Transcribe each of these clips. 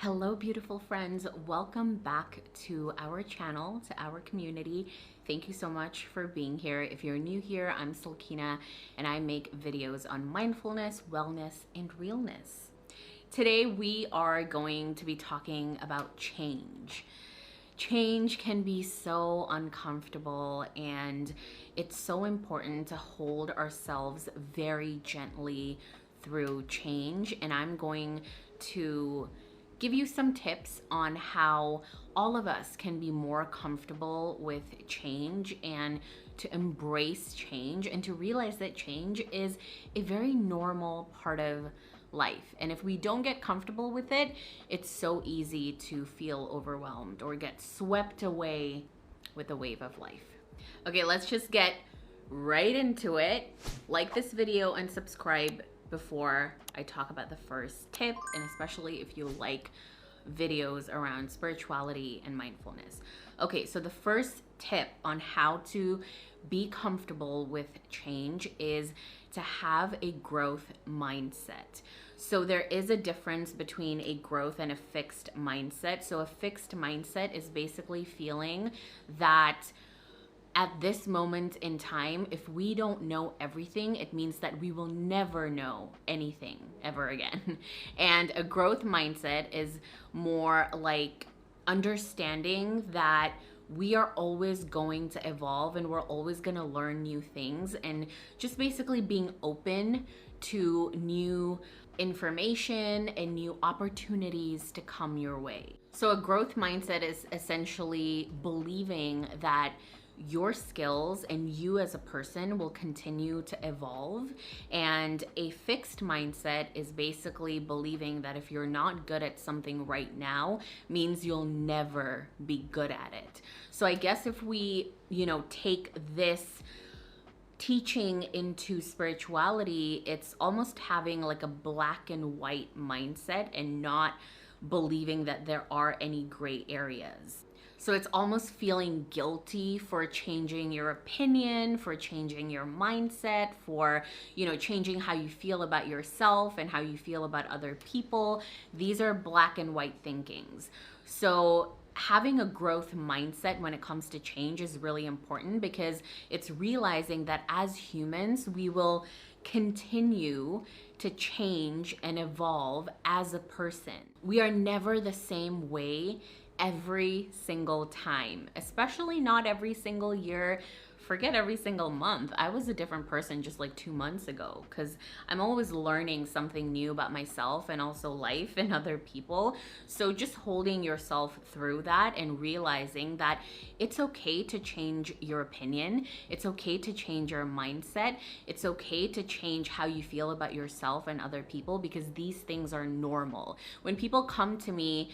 Hello, beautiful friends. Welcome back to our channel, to our community. Thank you so much for being here. If you're new here, I'm Silkina, and I make videos on mindfulness, wellness, and realness. Today, we are going to be talking about change. Change can be so uncomfortable, and it's so important to hold ourselves very gently through change. And I'm going to give you some tips on how all of us can be more comfortable with change and to embrace change and to realize that change is a very normal part of life. And if we don't get comfortable with it, it's so easy to feel overwhelmed or get swept away with the wave of life. Okay, let's just get right into it. Like this video and subscribe before I talk about the first tip, and especially if you like videos around spirituality and mindfulness. Okay, so the first tip on how to be comfortable with change is to have a growth mindset. So there is a difference between a growth and a fixed mindset. So a fixed mindset is basically feeling that at this moment in time, if we don't know everything, it means that we will never know anything ever again. And a growth mindset is more like understanding that we are always going to evolve and we're always going to learn new things, and just basically being open to new information and new opportunities to come your way. So a growth mindset is essentially believing that your skills and you as a person will continue to evolve. And a fixed mindset is basically believing that if you're not good at something right now, means you'll never be good at it. So I guess if we, take this teaching into spirituality, it's almost having like a black and white mindset and not believing that there are any gray areas. So it's almost feeling guilty for changing your opinion, for changing your mindset, for, changing how you feel about yourself and how you feel about other people. These are black and white thinkings. So having a growth mindset when it comes to change is really important, because it's realizing that as humans, we will continue to change and evolve as a person. We are never the same way every single time, especially not every single year. Forget every single month. I was a different person just like 2 months ago, because I'm always learning something new about myself and also life and other people. So just holding yourself through that and realizing that it's okay to change your opinion. It's okay to change your mindset. It's okay to change how you feel about yourself and other people, because these things are normal. When people come to me,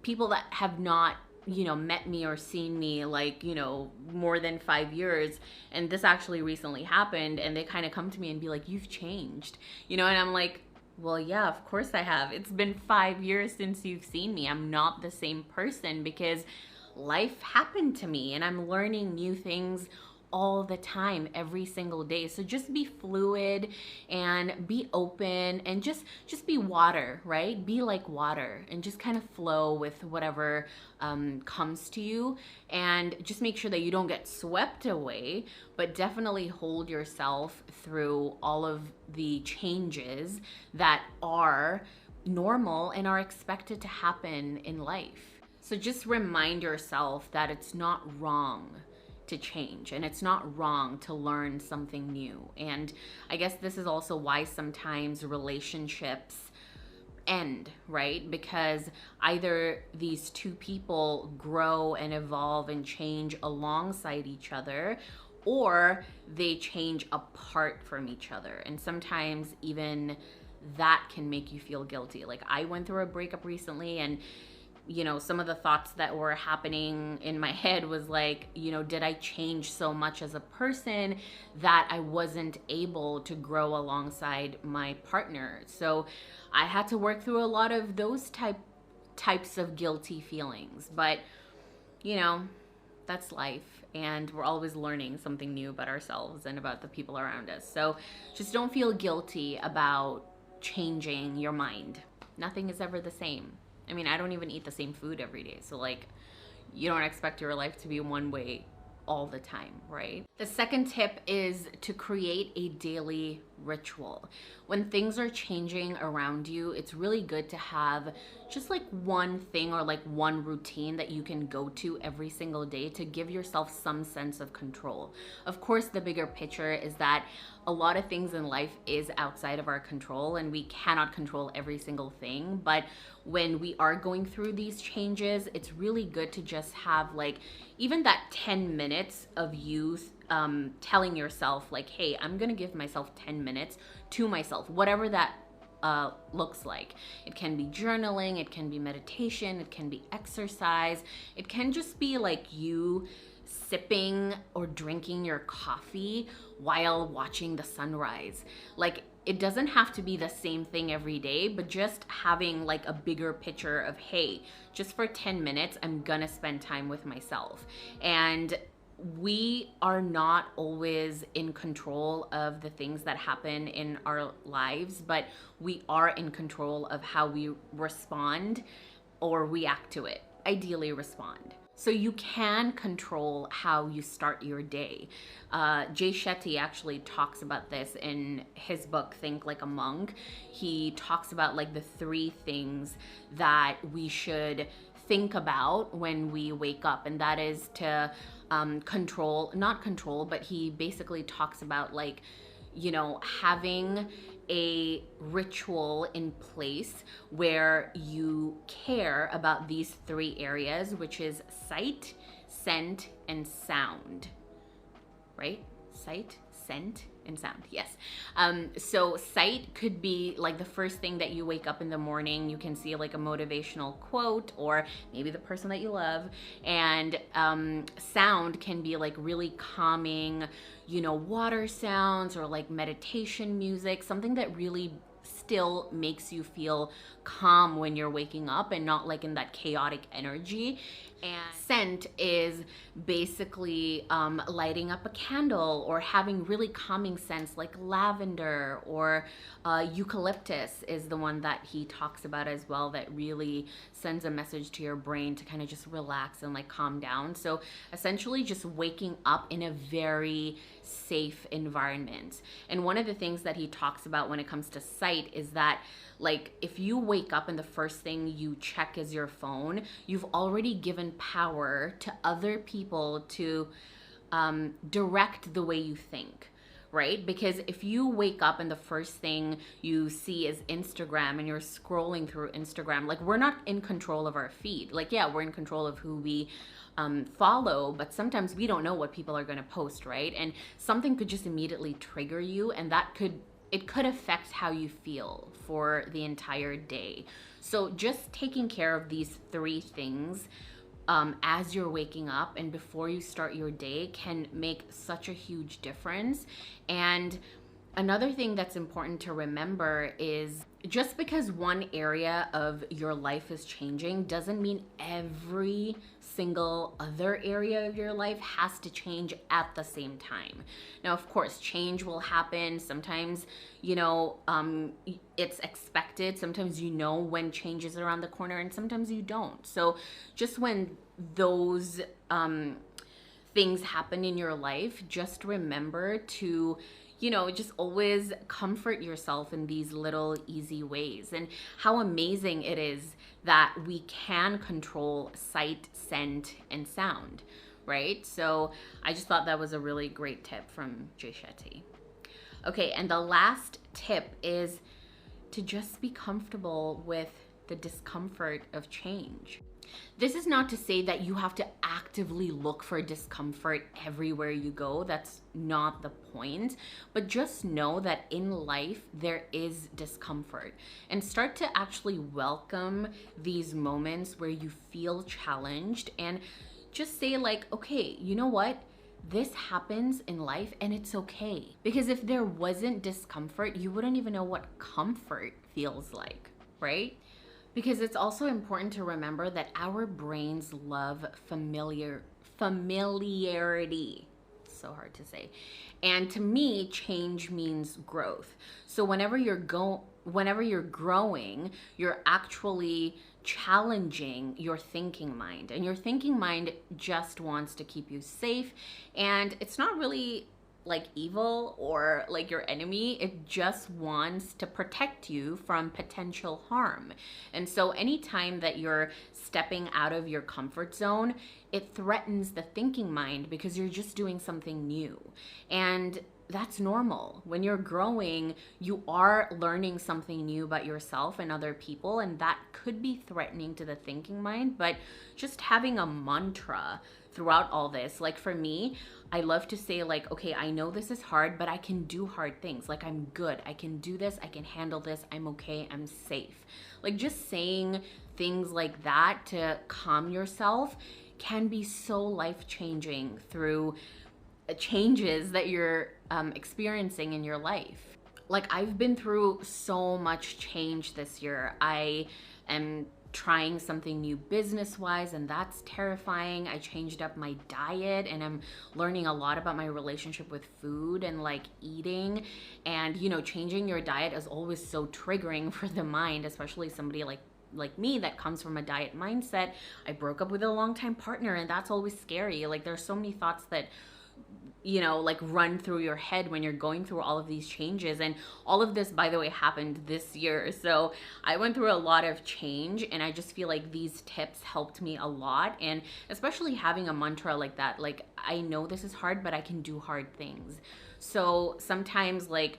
people that have not met me or seen me like, more than 5 years, and this actually recently happened, and they kind of come to me and be like, you've changed, and I'm like, well, yeah, of course I have. It's been 5 years since you've seen me. I'm not the same person, because life happened to me and I'm learning new things all the time, every single day. So just be fluid and be open, and just be water, right? Be like water and just kind of flow with whatever comes to you, and just make sure that you don't get swept away, but definitely hold yourself through all of the changes that are normal and are expected to happen in life. So just remind yourself that it's not wrong to change, and it's not wrong to learn something new. And I guess this is also why sometimes relationships end, right? Because either these two people grow and evolve and change alongside each other, or they change apart from each other. And sometimes even that can make you feel guilty. Like, I went through a breakup recently, and some of the thoughts that were happening in my head was like, did I change so much as a person that I wasn't able to grow alongside my partner? So I had to work through a lot of those types of guilty feelings. But, that's life, and we're always learning something new about ourselves and about the people around us. So just don't feel guilty about changing your mind. Nothing is ever the same. I mean, I don't even eat the same food every day. So like, you don't expect your life to be one way all the time, right? The second tip is to create a daily ritual. When things are changing around you, it's really good to have just like one thing or like one routine that you can go to every single day to give yourself some sense of control. Of course, the bigger picture is that a lot of things in life is outside of our control and we cannot control every single thing. But when we are going through these changes, it's really good to just have like even that 10 minutes of you telling yourself like, hey, I'm gonna give myself 10 minutes to myself, whatever that looks like. It can be journaling, it can be meditation, it can be exercise, it can just be like you sipping or drinking your coffee while watching the sunrise. Like, it doesn't have to be the same thing every day, but just having like a bigger picture of, hey, just for 10 minutes, I'm gonna spend time with myself. And we are not always in control of the things that happen in our lives, but we are in control of how we respond or react to it. Ideally, respond. So you can control how you start your day. Jay Shetty actually talks about this in his book, Think Like a Monk. He talks about like the 3 things that we should think about when we wake up, and that is to not control, but he basically talks about like, you know, having a ritual in place where you care about these 3 areas, which is sight, scent, and sound, right? Sight, scent, and sound, yes. So sight could be like the first thing that you wake up in the morning, you can see like a motivational quote or maybe the person that you love. And sound can be like really calming, you know, water sounds or like meditation music, something that really still makes you feel calm when you're waking up and not like in that chaotic energy. And scent is basically lighting up a candle or having really calming scents like lavender or eucalyptus is the one that he talks about as well, that really sends a message to your brain to kind of just relax and like calm down. So essentially just waking up in a very safe environment. And one of the things that he talks about when it comes to sight is that like if you wake up and the first thing you check is your phone, you've already given power to other people to direct the way you think, right? Because if you wake up and the first thing you see is Instagram and you're scrolling through Instagram, like we're not in control of our feed. Like, yeah, we're in control of who we follow, but sometimes we don't know what people are going to post, right? And something could just immediately trigger you, and it could affect how you feel for the entire day. So just taking care of these 3 things as you're waking up and before you start your day can make such a huge difference. And another thing that's important to remember is just because one area of your life is changing doesn't mean every single other area of your life has to change at the same time. Now, of course, change will happen. Sometimes, you know, it's expected. Sometimes you know when change is around the corner and sometimes you don't. So just when those things happen in your life, just remember to, you know, just always comfort yourself in these little easy ways, and how amazing it is that we can control sight, scent, and sound, right? So I just thought that was a really great tip from Jay Shetty. Okay, and the last tip is to just be comfortable with the discomfort of change. This is not to say that you have to actively look for discomfort everywhere you go. That's not the point. But just know that in life, there is discomfort. And start to actually welcome these moments where you feel challenged and just say like, okay, you know what? This happens in life and it's okay. Because if there wasn't discomfort, you wouldn't even know what comfort feels like, right? Because it's also important to remember that our brains love familiarity. So hard to say. And to me, change means growth. So whenever you're growing, you're actually challenging your thinking mind. And your thinking mind just wants to keep you safe. And it's not really like evil or like your enemy. It just wants to protect you from potential harm. And so anytime that you're stepping out of your comfort zone, it threatens the thinking mind because you're just doing something new. And that's normal. When you're growing, you are learning something new about yourself and other people, and that could be threatening to the thinking mind. But just having a mantra throughout all this, like for me, I love to say like, okay, I know this is hard, but I can do hard things. Like I'm good, I can do this, I can handle this, I'm okay, I'm safe. Like just saying things like that to calm yourself can be so life-changing through changes that you're experiencing in your life. Like I've been through so much change this year. I am trying something new business-wise, and that's terrifying. I changed up my diet, and I'm learning a lot about my relationship with food and like eating. And you know, changing your diet is always so triggering for the mind, especially somebody like me that comes from a diet mindset. I broke up with a longtime partner, and that's always scary. Like there's so many thoughts that, you know, like run through your head when you're going through all of these changes. And all of this, by the way, happened this year. So I went through a lot of change, and I just feel like these tips helped me a lot. And especially having a mantra like that, like I know this is hard, but I can do hard things. So sometimes like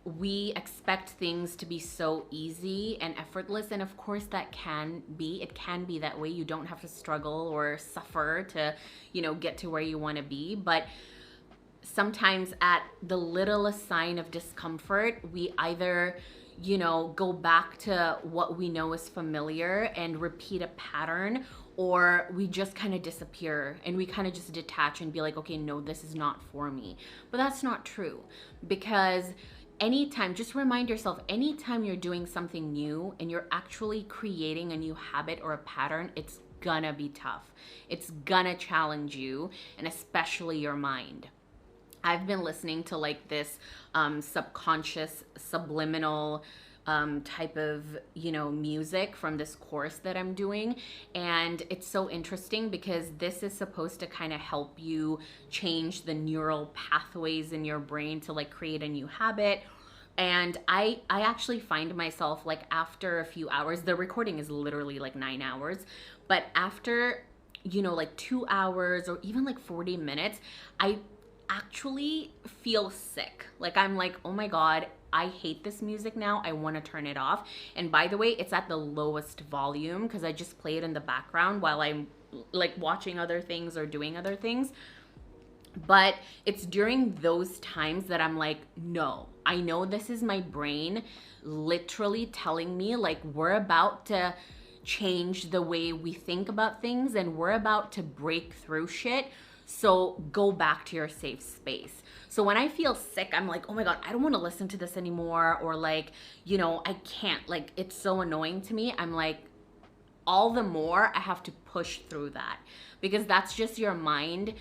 we expect things to be so easy and effortless, and of course that can be, it can be that way. You don't have to struggle or suffer to, you know, get to where you want to be. But sometimes at the littlest sign of discomfort, we either, you know, go back to what we know is familiar and repeat a pattern, or we just kind of disappear and we kind of just detach and be like, okay, no, this is not for me. But that's not true, because anytime, just remind yourself, anytime you're doing something new and you're actually creating a new habit or a pattern, it's gonna be tough. It's gonna challenge you, and especially your mind. I've been listening to like this subconscious, subliminal type of, you know, music from this course that I'm doing. And it's so interesting because this is supposed to kind of help you change the neural pathways in your brain to like create a new habit. And I actually find myself like after a few hours, the recording is literally like 9 hours, but after, you know, like 2 hours or even like 40 minutes, I actually feel sick. Like I'm like, oh my God, I hate this music now. I want to turn it off. And by the way, it's at the lowest volume because I just play it in the background while I'm like watching other things or doing other things. But it's during those times that I'm like, no, I know this is my brain literally telling me like we're about to change the way we think about things and we're about to break through shit. So go back to your safe space. So when I feel sick, I'm like, oh my God, I don't want to listen to this anymore. Or like, you know, I can't, like, it's so annoying to me. I'm like, all the more I have to push through that, because that's just your mind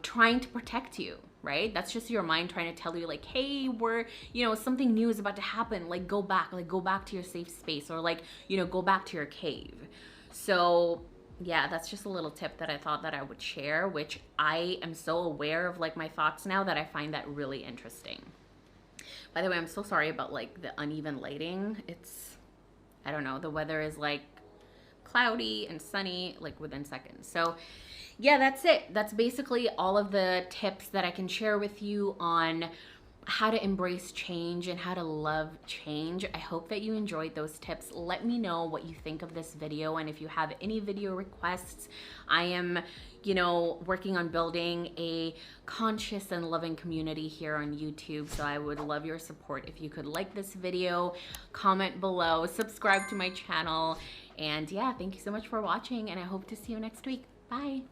trying to protect you, right? That's just your mind trying to tell you like, hey, we're, you know, something new is about to happen. Like go back to your safe space, or like, you know, go back to your cave. So yeah, that's just a little tip that I thought that I would share, which I am so aware of like my thoughts now that I find that really interesting. By the way, I'm so sorry about like the uneven lighting. It's, I don't know, the weather is like cloudy and sunny like within seconds. So yeah, that's it. That's basically all of the tips that I can share with you on how to embrace change and how to love change. I hope that you enjoyed those tips. Let me know what you think of this video, and if you have any video requests. I am, you know, working on building a conscious and loving community here on YouTube, so I would love your support if you could like this video, comment below, subscribe to my channel, and yeah, thank you so much for watching, and I hope to see you next week. Bye.